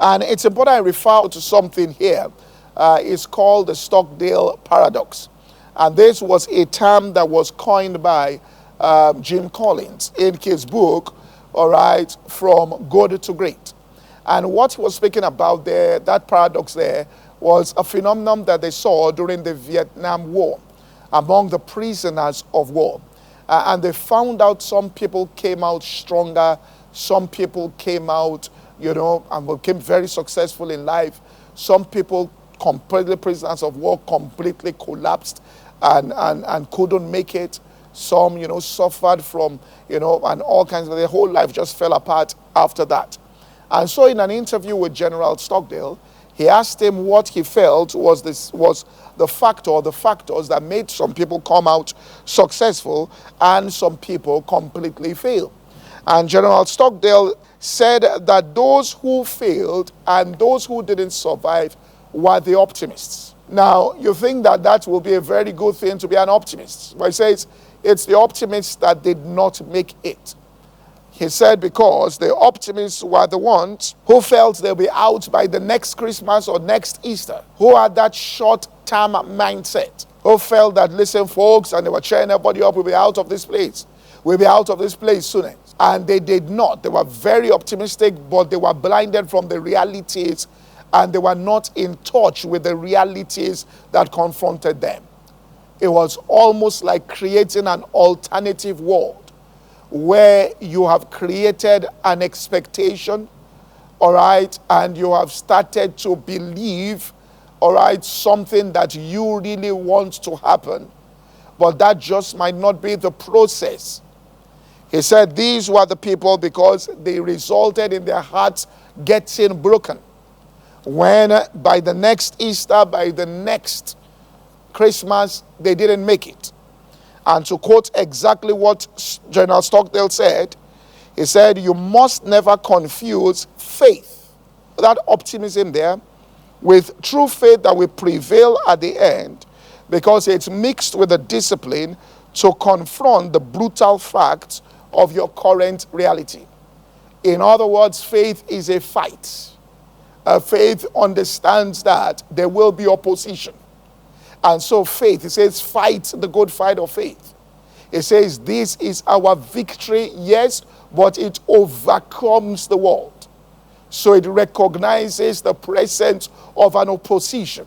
And it's important I refer to something here. It's called the Stockdale paradox. And this was a term that was coined by Jim Collins in his book, all right, From Good to Great. And what he was speaking about there, that paradox there, was a phenomenon that they saw during the Vietnam War among the prisoners of war. And they found out some people came out stronger, some people came out, and became very successful in life. Some people, completely prisoners of war, completely collapsed and couldn't make it. Some, suffered from, and all kinds of, their whole life just fell apart after that. And so in an interview with General Stockdale, he asked him what he felt was the factors that made some people come out successful and some people completely fail. And General Stockdale said that those who failed and those who didn't survive were the optimists. Now, you think that will be a very good thing to be an optimist. But he says it's the optimists that did not make it. He said because the optimists were the ones who felt they'll be out by the next Christmas or next Easter, who had that short-term mindset, who felt that, listen, folks, and they were cheering everybody up, we'll be out of this place. We'll be out of this place soon. And they did not. They were very optimistic, but they were blinded from the realities, and they were not in touch with the realities that confronted them. It was almost like creating an alternative world where you have created an expectation, all right, and you have started to believe, all right, something that you really want to happen, but that just might not be the process. He said these were the people because they resulted in their hearts getting broken. When by the next Easter, by the next Christmas, they didn't make it. And to quote exactly what General Stockdale said, he said, you must never confuse faith, that optimism there, with true faith that will prevail at the end, because it's mixed with the discipline to confront the brutal facts of your current reality. In other words, faith is a fight. Faith understands that there will be opposition. And so faith, it says, fight the good fight of faith. It says, this is our victory, yes, but it overcomes the world. So it recognizes the presence of an opposition.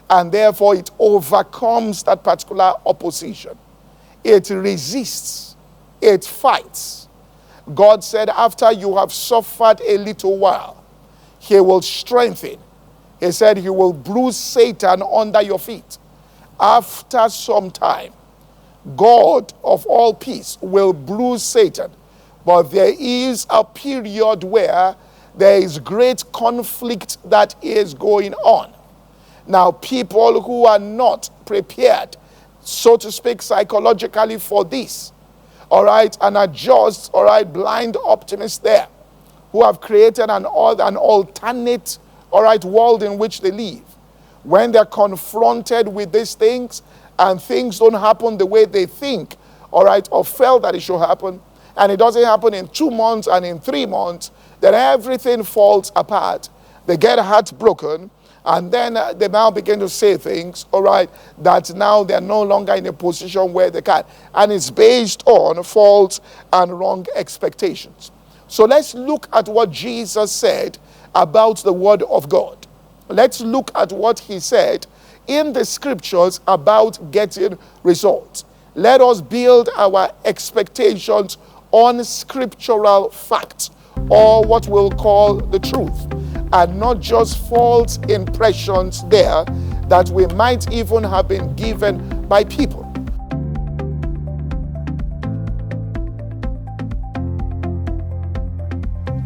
And therefore it overcomes that particular opposition. It resists. It fights. God said, after you have suffered a little while, he will strengthen. He said he will bruise Satan under your feet. After some time, God of all peace will bruise Satan. But there is a period where there is great conflict that is going on. Now, people who are not prepared, so to speak, psychologically for this, all right, and are just, all right, blind optimists there, who have created an alternate, all right, world in which they live. When they're confronted with these things and things don't happen the way they think, all right, or felt that it should happen, and it doesn't happen in 2 months and in 3 months, then everything falls apart. They get heartbroken, and then they now begin to say things, all right, that now they're no longer in a position where they can. And it's based on false and wrong expectations. So let's look at what Jesus said about the Word of God. Let's look at what he said in the scriptures about getting results. Let us build our expectations on scriptural facts, or what we'll call the truth, and not just false impressions there that we might even have been given by people.